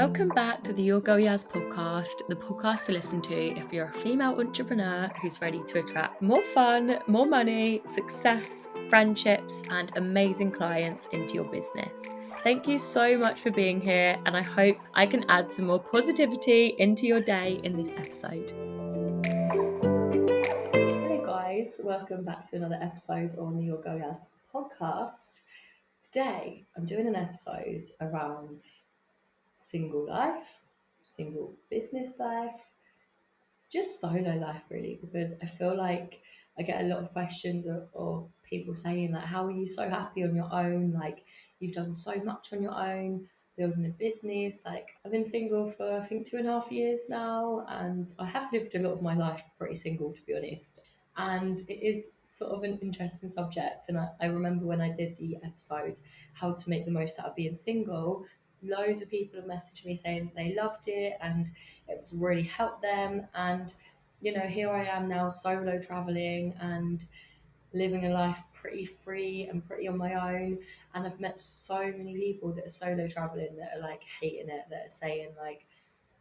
Welcome back to the Your Girl Yaz podcast, the podcast to listen to if you're a female entrepreneur who's ready to attract more fun, more money, success, friendships, and amazing clients into your business. Thank you so much for being here, and I hope I can add some more positivity into your day in this episode. Hey guys, welcome back to another episode on the Your Girl Yaz podcast. Today, I'm doing an episode around single life, single business life, just solo life really, because I feel like I get a lot of questions or people saying like, how are you so happy on your own? Like you've done so much on your own, building a business. Like I've been single for I think 2.5 years now, and I have lived a lot of my life pretty single, to be honest. And it is sort of an interesting subject. And I remember when I did the episode, how to make the most out of being single, loads of people have messaged me saying they loved it and it's really helped them. And here I am now solo traveling and living a life pretty free and pretty on my own. And I've met so many people that are solo traveling that are like hating it, that are saying like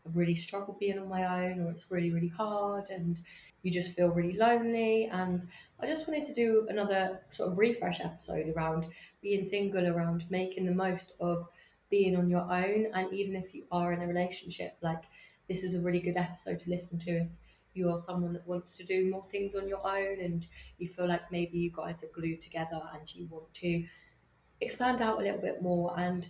I've really struggled being on my own, or it's really, really hard, and you just feel really lonely. And I just wanted to do another sort of refresh episode around being single, around making the most of being on your own. And even if you are in a relationship, like this is a really good episode to listen to if you are someone that wants to do more things on your own and you feel like maybe you guys are glued together and you want to expand out a little bit more and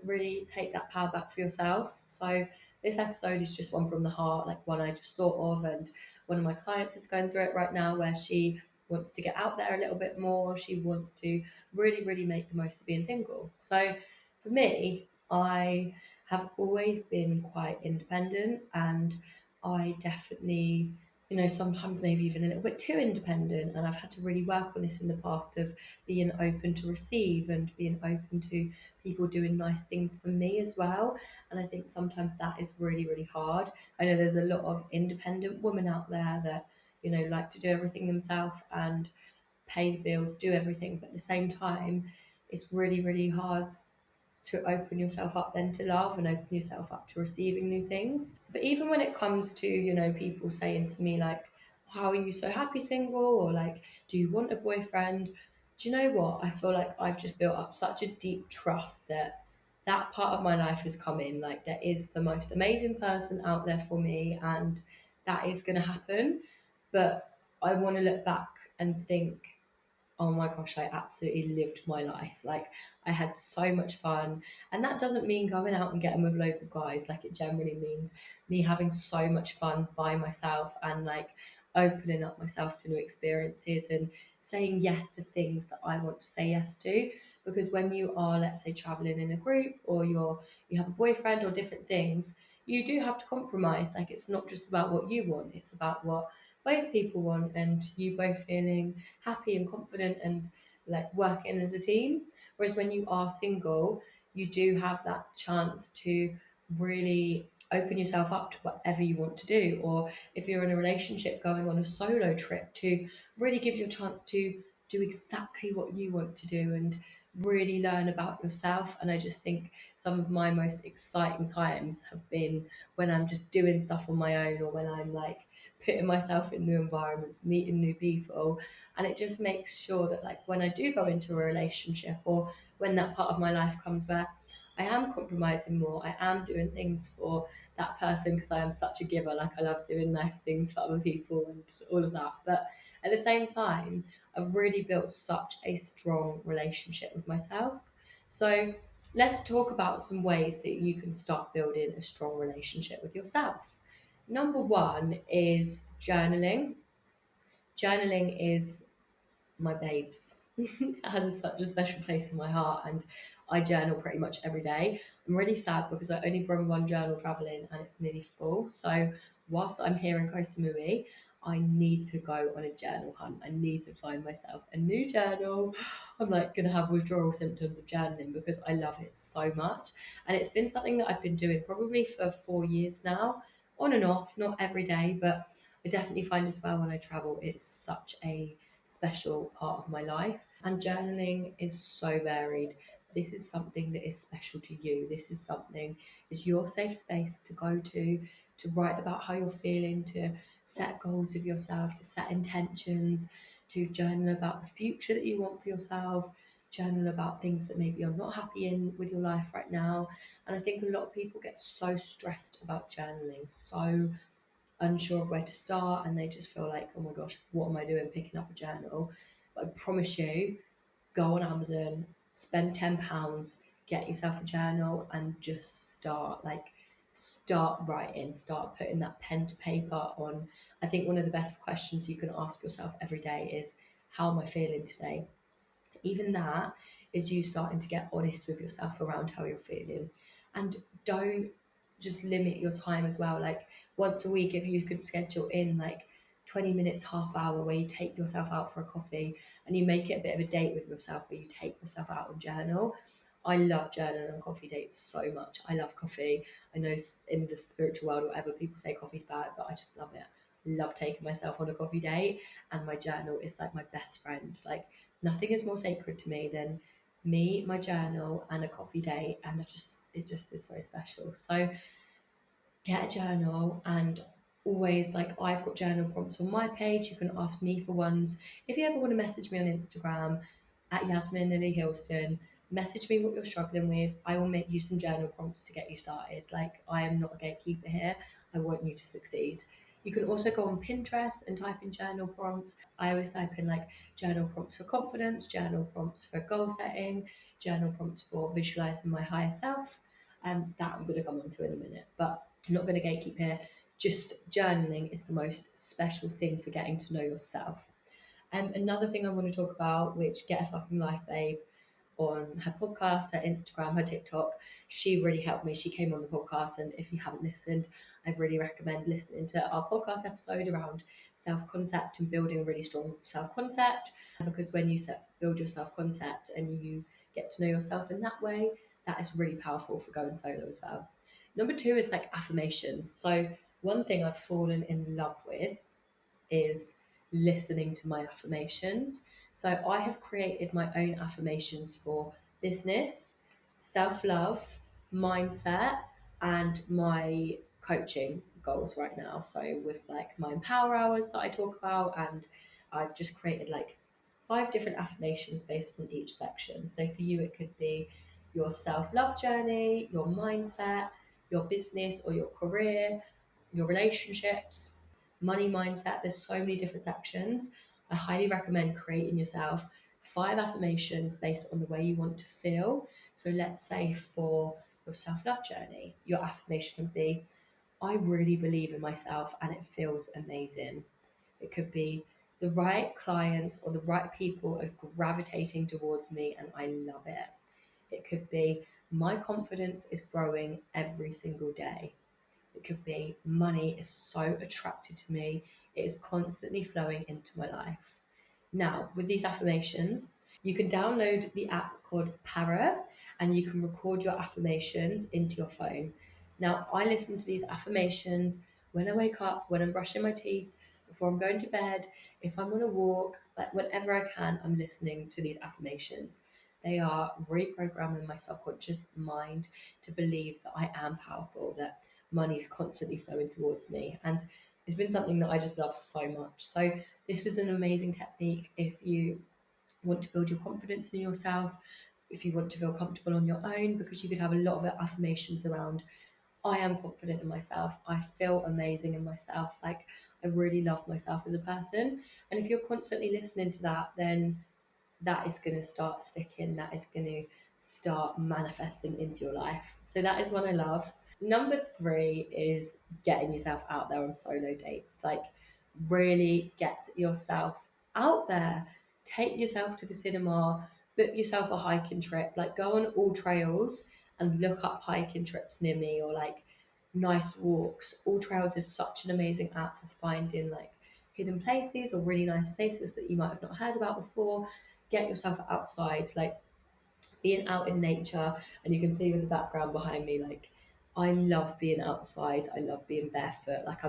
really take that power back for yourself. So this episode is just one from the heart, like one I just thought of, and one of my clients is going through it right now where she wants to get out there a little bit more. She wants to really, really make the most of being single. So for me, I have always been quite independent, and I definitely sometimes maybe even a little bit too independent, and I've had to really work on this in the past of being open to receive and being open to people doing nice things for me as well. And I think sometimes that is really, really hard. I know there's a lot of independent women out there that, like to do everything themselves and pay the bills, do everything. But at the same time, it's really, really hard to open yourself up then to love and open yourself up to receiving new things. But even when it comes to, people saying to me like, how are you so happy single? Or like, do you want a boyfriend? Do you know what? I feel like I've just built up such a deep trust that that part of my life has come in. Like there is the most amazing person out there for me, and that is going to happen. But I want to look back and think, oh my gosh, I absolutely lived my life. Like I had so much fun. And that doesn't mean going out and getting with loads of guys. Like it generally means me having so much fun by myself and like opening up myself to new experiences and saying yes to things that I want to say yes to. Because when you are, let's say, traveling in a group, or you have a boyfriend or different things, you do have to compromise. Like it's not just about what you want, it's about what both people want, and you both feeling happy and confident and like working as a team. Whereas when you are single, you do have that chance to really open yourself up to whatever you want to do. Or if you're in a relationship going on a solo trip, to really give you a chance to do exactly what you want to do and really learn about yourself. And I just think some of my most exciting times have been when I'm just doing stuff on my own, or when I'm like putting myself in new environments, meeting new people. And it just makes sure that like when I do go into a relationship, or when that part of my life comes where I am compromising more, I am doing things for that person because I am such a giver. Like I love doing nice things for other people and all of that. But at the same time, I've really built such a strong relationship with myself. So let's talk about some ways that you can start building a strong relationship with yourself. Number one is journaling. Journaling is my babes. It has such a special place in my heart, and I journal pretty much every day. I'm really sad because I only bring one journal traveling and it's nearly full. So whilst I'm here in Koh Samui, I need to go on a journal hunt. I need to find myself a new journal. I'm like gonna have withdrawal symptoms of journaling because I love it so much. And it's been something that I've been doing probably for 4 years now, on and off, not every day, but I definitely find as well when I travel, it's such a special part of my life. And journaling is so varied. this is something that is special to you. This is something, it's your safe space to go to write about how you're feeling, to set goals of yourself, to set intentions, to journal about the future that you want for yourself, journal about things that maybe you're not happy in with your life right now. And I think a lot of people get so stressed about journaling, so unsure of where to start, and they just feel like, oh my gosh, what am I doing picking up a journal? But I promise you, go on Amazon, spend £10, get yourself a journal, and just start writing, start putting that pen to paper on. I think one of the best questions you can ask yourself every day is, how am I feeling today? Even that is you starting to get honest with yourself around how you're feeling. And don't just limit your time as well. Like once a week, if you could schedule in like 20 minutes, half hour, where you take yourself out for a coffee and you make it a bit of a date with yourself, where you take yourself out and journal. I love journaling on coffee dates so much. I love coffee. I know in the spiritual world or whatever, people say coffee's bad, but I just love it. Love taking myself on a coffee date, and my journal is like my best friend. Like nothing is more sacred to me than me, my journal, and a coffee date, and it just is so special. So get a journal, and always, like, I've got journal prompts on my page. You can ask me for ones. If you ever want to message me on Instagram at Yasmin Lily Hilston, message me what you're struggling with. I will make you some journal prompts to get you started. Like, I am not a gatekeeper here. I want you to succeed. You can also go on Pinterest and type in journal prompts. I always type in like journal prompts for confidence, journal prompts for goal setting, journal prompts for visualizing my higher self. And that I'm going to come on to in a minute. But I'm not going to gatekeep here. Just journaling is the most special thing for getting to know yourself. Another thing I want to talk about, which Get a Fucking Life Babe on her podcast, her Instagram, her TikTok, she really helped me. She came on the podcast, and if you haven't listened, I really recommend listening to our podcast episode around self-concept and building a really strong self-concept. Because when you build your self-concept and you get to know yourself in that way, that is really powerful for going solo as well. Number two is like affirmations. So one thing I've fallen in love with is listening to my affirmations. So I have created my own affirmations for business, self love, mindset, and my coaching goals right now. So with like my empower hours that I talk about, and I've just created like 5 different affirmations based on each section. So for you, it could be your self love journey, your mindset, your business or your career, your relationships, money mindset. There's so many different sections. I highly recommend creating yourself 5 affirmations based on the way you want to feel. So let's say for your self-love journey, your affirmation can be, I really believe in myself and it feels amazing. It could be, the right clients or the right people are gravitating towards me and I love it. It could be, my confidence is growing every single day. It could be, money is so attracted to me, it is constantly flowing into my life. Now, with these affirmations, you can download the app called Parrot, and you can record your affirmations into your phone. Now, I listen to these affirmations when I wake up, when I'm brushing my teeth, before I'm going to bed, if I'm on a walk, like whenever I can, I'm listening to these affirmations. They are reprogramming my subconscious mind to believe that I am powerful, that money's constantly flowing towards me. And it's been something that I just love so much. So this is an amazing technique if you want to build your confidence in yourself, if you want to feel comfortable on your own, because you could have a lot of affirmations around, I am confident in myself, I feel amazing in myself, like I really love myself as a person. And if you're constantly listening to that, then that is going to start sticking, that is going to start manifesting into your life. So that is one I love. Number 3 is getting yourself out there on solo dates. Like, really get yourself out there. Take yourself to the cinema, book yourself a hiking trip. Like, go on All Trails and look up hiking trips near me, or like nice walks. All Trails is such an amazing app for finding like hidden places or really nice places that you might have not heard about before. Get yourself outside, like being out in nature. And you can see with the background behind me, like, I love being outside, I love being barefoot. Like, I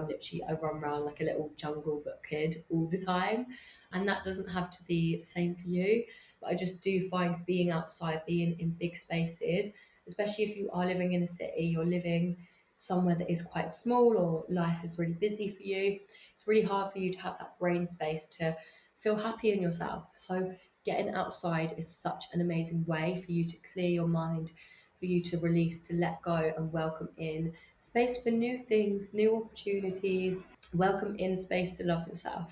run around like a little jungle book kid all the time. And that doesn't have to be the same for you. but I just do find being outside, being in big spaces, especially if you are living in a city, you're living somewhere that is quite small or life is really busy for you, it's really hard for you to have that brain space to feel happy in yourself. So getting outside is such an amazing way for you to clear your mind, for you to release, to let go and welcome in space for new things, new opportunities, welcome in space to love yourself.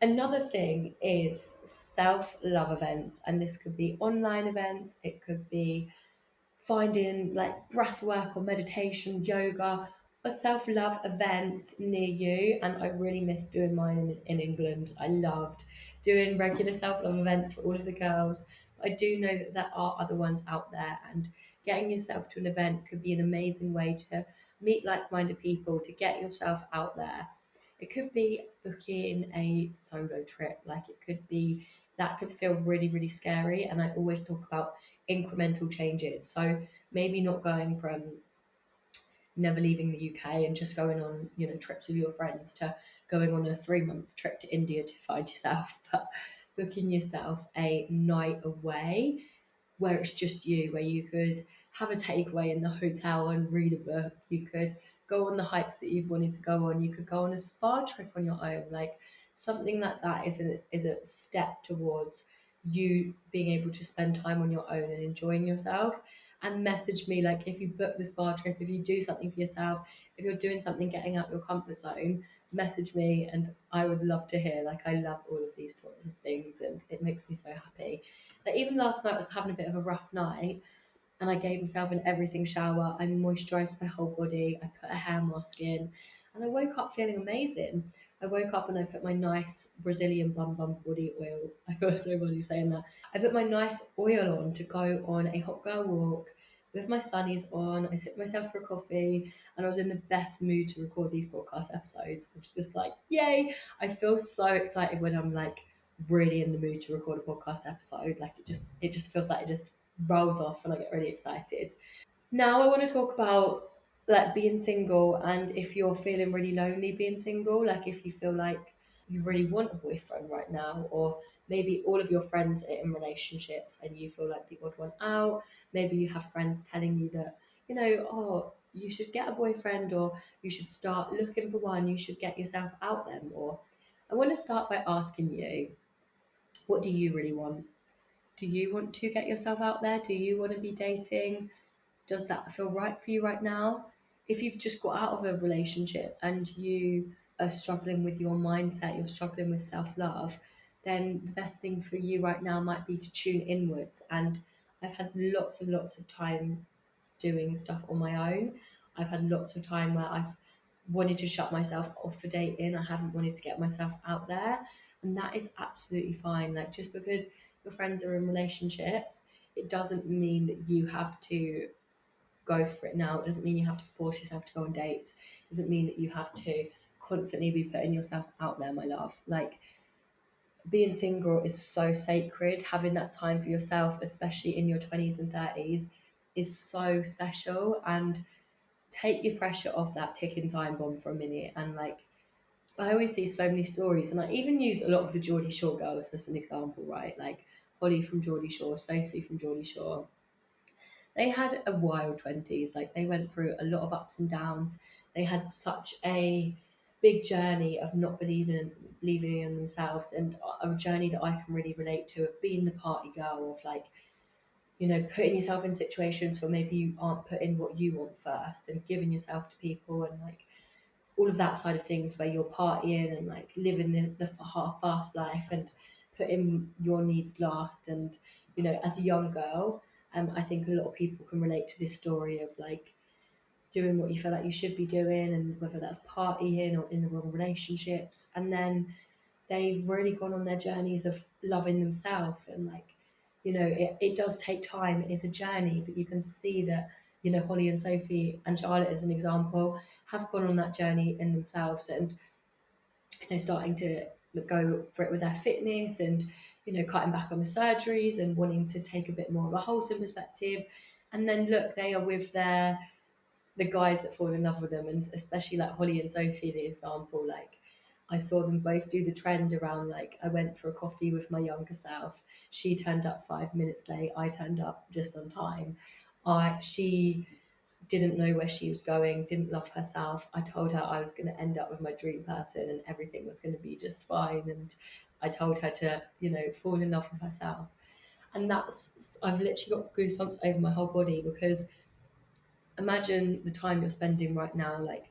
Another thing is self love events, and this could be online events, it could be finding like breath work or meditation, yoga, or self love events near you. And I really miss doing mine in England. I loved doing regular self love events for all of the girls. I do know that there are other ones out there, and getting yourself to an event could be an amazing way to meet like minded people, to get yourself out there. It could be booking a solo trip, like it could be that could feel really, really scary. And I always talk about incremental changes. So maybe not going from never leaving the UK and just going on, trips with your friends to going on a 3 month trip to India to find yourself, but booking yourself a night away where it's just you, where you could have a takeaway in the hotel and read a book. You could go on the hikes that you've wanted to go on. You could go on a spa trip on your own. Like something like that is a step towards you being able to spend time on your own and enjoying yourself. And message me like if you book the spa trip, if you do something for yourself, if you're doing something getting out your comfort zone, message me and I would love to hear. Like I love all of these sorts of things and it makes me so happy. Like even last night I was having a bit of a rough night and I gave myself an everything shower. I moisturised my whole body. I put a hair mask in, and I woke up feeling amazing. I woke up and I put my nice Brazilian bum bum body oil. I feel so funny saying that. I put my nice oil on to go on a hot girl walk with my sunnies on. I took myself for a coffee, and I was in the best mood to record these podcast episodes. I was just like, yay! I feel so excited when I'm like really in the mood to record a podcast episode. Like it just feels like it just rolls off and I get really excited. Now I want to talk about like being single and if you're feeling really lonely being single, like if you feel like you really want a boyfriend right now, or maybe all of your friends are in relationships and you feel like the odd one out. Maybe you have friends telling you that, oh, you should get a boyfriend or you should start looking for one, you should get yourself out there more. I want to start by asking you, what do you really want? Do you want to get yourself out there? Do you want to be dating? Does that feel right for you right now? If you've just got out of a relationship and you are struggling with your mindset, you're struggling with self love, then the best thing for you right now might be to tune inwards. And I've had lots and lots of time doing stuff on my own. I've had lots of time where I've wanted to shut myself off for dating. I haven't wanted to get myself out there. And that is absolutely fine. Like just because your friends are in relationships, it doesn't mean that you have to go for it now. It doesn't mean you have to force yourself to go on dates. It doesn't mean that you have to constantly be putting yourself out there, my love. Like being single is so sacred. Having that time for yourself, especially in your 20s and 30s, is so special. And take your pressure off that ticking time bomb for a minute. And like, I always see so many stories, and I even use a lot of the Geordie Shore girls as an example, right? Like Holly from Geordie Shore, Sophie from Geordie Shore. They had a wild 20s. Like they went through a lot of ups and downs. They had such a big journey of not believing in themselves, and a journey that I can really relate to of being the party girl, of like, putting yourself in situations where maybe you aren't putting what you want first and giving yourself to people, and like all of that side of things where you're partying and like living the half fast life and putting your needs last. And as a young girl, I think a lot of people can relate to this story of like doing what you feel like you should be doing, and whether that's partying or in the wrong relationships, and then they've really gone on their journeys of loving themselves. And like, it does take time, it is a journey, but you can see that, Holly and Sophie and Charlotte as an example have gone on that journey in themselves, and starting to go for it with their fitness, and cutting back on the surgeries and wanting to take a bit more of a wholesome perspective. And then look, they are with the guys that fall in love with them, and especially like Holly and Sophie, the example. Like I saw them both do the trend around like I went for a coffee with my younger self. She turned up 5 minutes late. I turned up just on time. She didn't know where she was going, didn't love herself. I told her I was going to end up with my dream person and everything was going to be just fine. And I told her to, fall in love with herself. And I've literally got goosebumps over my whole body because imagine the time you're spending right now, like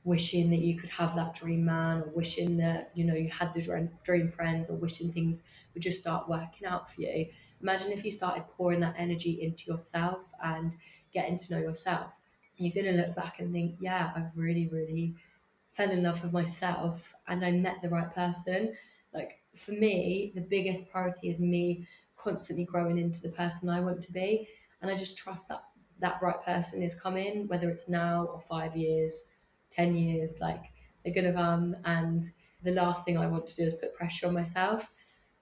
wishing that you could have that dream man, or wishing that you had the dream friends, or wishing things would just start working out for you. Imagine if you started pouring that energy into yourself and getting to know yourself. You're going to look back and think, yeah, I've really, really fell in love with myself and I met the right person. Like for me, the biggest priority is me constantly growing into the person I want to be. And I just trust that that right person is coming, whether it's now or 5 years, 10 years, like they're going to come. And the last thing I want to do is put pressure on myself.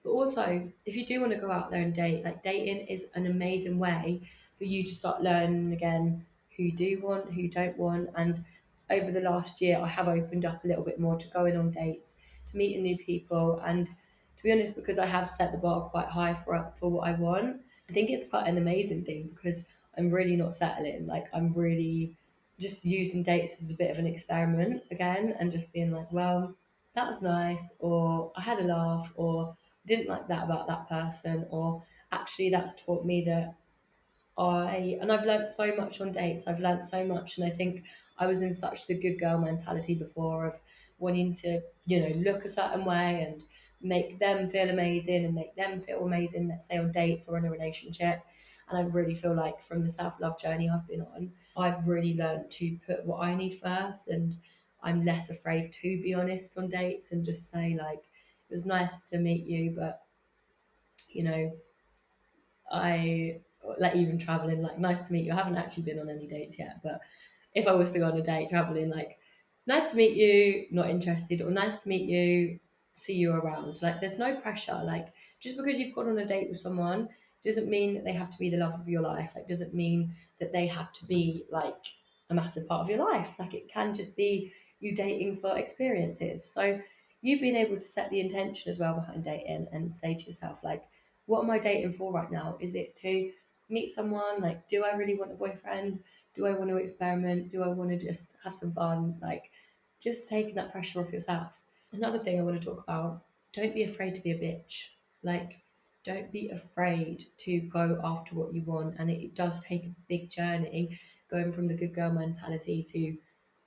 But also, if you do want to go out there and date, like dating is an amazing way for you to start learning again who you do want, who you don't want. And over the last year, I have opened up a little bit more to going on dates, to meeting new people. And to be honest, because I have set the bar quite high for what I want, I think it's quite an amazing thing because I'm really not settling. Like, I'm really just using dates as a bit of an experiment again and just being like, well, that was nice, or I had a laugh, or didn't like that about that person, or actually that's taught me that I've learnt so much on dates. I've learnt so much, and I think I was in such the good girl mentality before of wanting to, look a certain way and make them feel amazing and make them feel amazing, let's say on dates or in a relationship. And I really feel like from the self love journey I've been on, I've really learnt to put what I need first, and I'm less afraid to be honest on dates and just say, like, it was nice to meet you, but you know, I like even traveling, like nice to meet you. I haven't actually been on any dates yet, but if I was to go on a date traveling, like nice to meet you, not interested, or nice to meet you, see you around. Like there's no pressure. Like just because you've gone on a date with someone doesn't mean that they have to be the love of your life. Like doesn't mean that they have to be like a massive part of your life. Like it can just be you dating for experiences. So you being able to set the intention as well behind dating and say to yourself, like, what am I dating for right now? Is it to meet someone? Like, do I really want a boyfriend? Do I want to experiment? Do I want to just have some fun? Like, just taking that pressure off yourself. Another thing I want to talk about, don't be afraid to be a bitch. Like, don't be afraid to go after what you want. And it does take a big journey going from the good girl mentality to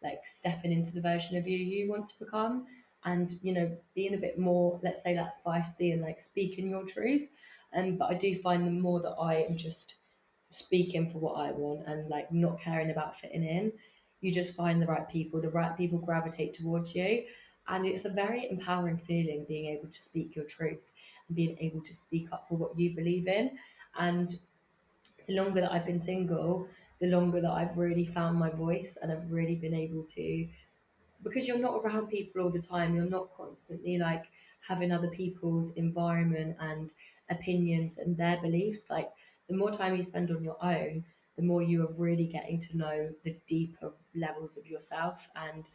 like stepping into the version of you want to become. And, being a bit more, let's say, like feisty and like speaking your truth. But I do find the more that I am just speaking for what I want and like not caring about fitting in, you just find the right people gravitate towards you. And it's a very empowering feeling being able to speak your truth and being able to speak up for what you believe in. And the longer that I've been single, the longer that I've really found my voice and I've really been able to, because you're not around people all the time, you're not constantly like having other people's environment and opinions and their beliefs. Like the more time you spend on your own, the more you are really getting to know the deeper levels of yourself, and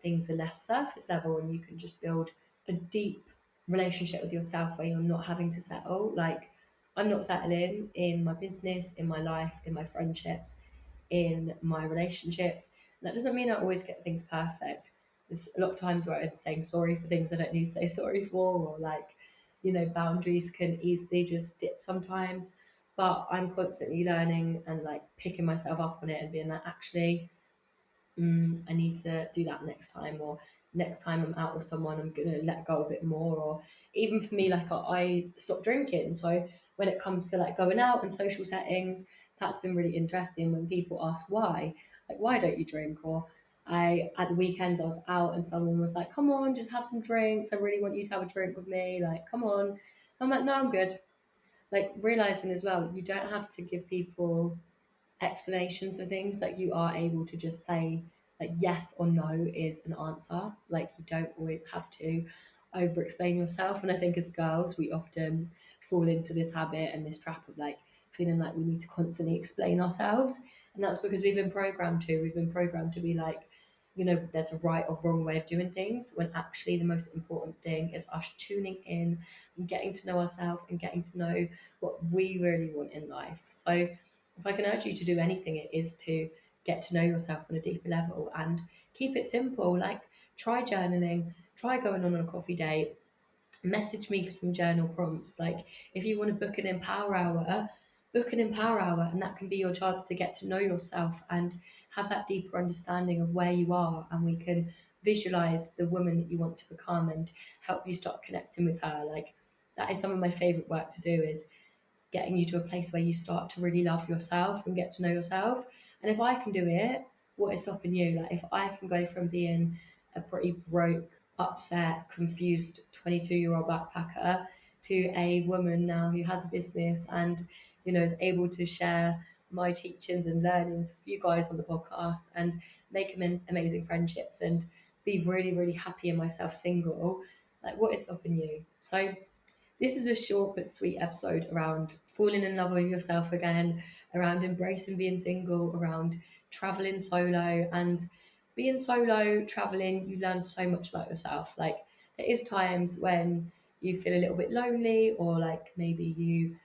things are less surface level, and you can just build a deep relationship with yourself where you're not having to settle. Like I'm not settling in my business, in my life, in my friendships, in my relationships. That doesn't mean I always get things perfect. There's a lot of times where I'm saying sorry for things I don't need to say sorry for, or like, boundaries can easily just dip sometimes. But I'm constantly learning and like picking myself up on it and being like, actually, I need to do that next time, or next time I'm out with someone, I'm gonna let go a bit more. Or even for me, like I stopped drinking. So when it comes to like going out and social settings, that's been really interesting when people ask why, like why don't you drink? Or I at the weekends I was out and someone was like, come on, just have some drinks. I really want you to have a drink with me. Like, come on. I'm like, no, I'm good. Like realizing as well, you don't have to give people explanations for things. Like you are able to just say like yes or no is an answer. Like you don't always have to over explain yourself. And I think as girls we often fall into this habit and this trap of like feeling like we need to constantly explain ourselves. And that's because we've been programmed to be like, there's a right or wrong way of doing things, when actually the most important thing is us tuning in and getting to know ourselves and getting to know what we really want in life. So if I can urge you to do anything, it is to get to know yourself on a deeper level and keep it simple. Like, try journaling, try going on a coffee date, message me for some journal prompts. Like, if you want to book an empower hour, book an empower hour, and that can be your chance to get to know yourself and have that deeper understanding of where you are, and we can visualize the woman that you want to become and help you start connecting with her. Like, that is some of my favorite work to do, is getting you to a place where you start to really love yourself and get to know yourself. And if I can do it, what is stopping you? Like, if I can go from being a pretty broke, upset, confused 22-year-old backpacker to a woman now who has a business and, is able to share my teachings and learnings with you guys on the podcast and make amazing friendships and be really, really happy in myself single, like, what is stopping you? So this is a short but sweet episode around falling in love with yourself again, around embracing being single, around traveling solo. And being solo, traveling, you learn so much about yourself. Like, there is times when you feel a little bit lonely, or like maybe you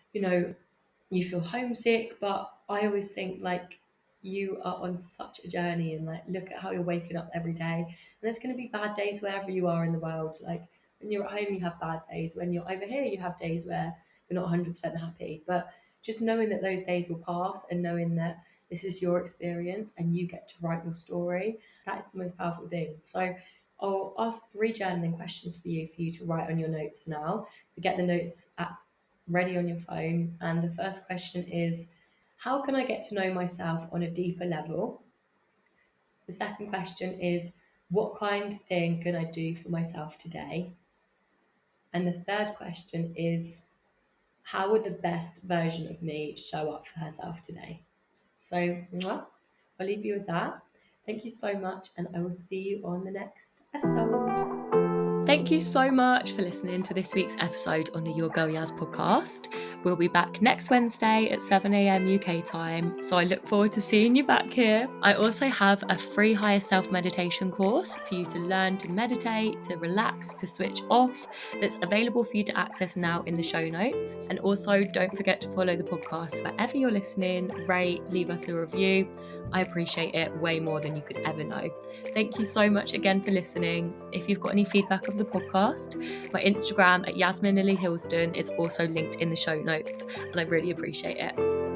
feel homesick, but I always think, like, you are on such a journey, and like, look at how you're waking up every day. And there's going to be bad days wherever you are in the world. Like, when you're at home, you have bad days. When you're over here, you have days where you're not 100% happy. But just knowing that those days will pass, and knowing that this is your experience and you get to write your story, that is the most powerful thing. So I'll ask 3 journaling questions for you to write on your notes now. To get the notes app ready on your phone. And the first question is, how can I get to know myself on a deeper level? The second question is, what kind of thing can I do for myself today? And the third question is, how would the best version of me show up for herself today? So, I'll leave you with that. Thank you so much, and I will see you on the next episode. Thank you so much for listening to this week's episode on the Your Girl Yaz podcast. We'll be back next Wednesday at 7 a.m. UK time, so I look forward to seeing you back here. I also have a free higher self meditation course for you to learn to meditate, to relax, to switch off, that's available for you to access now in the show notes. And also, don't forget to follow the podcast wherever you're listening, rate, leave us a review. I appreciate it way more than you could ever know. Thank you so much again for listening. If you've got any feedback of the podcast, my Instagram at Yasmin Lily Hilston is also linked in the show notes, and I really appreciate it.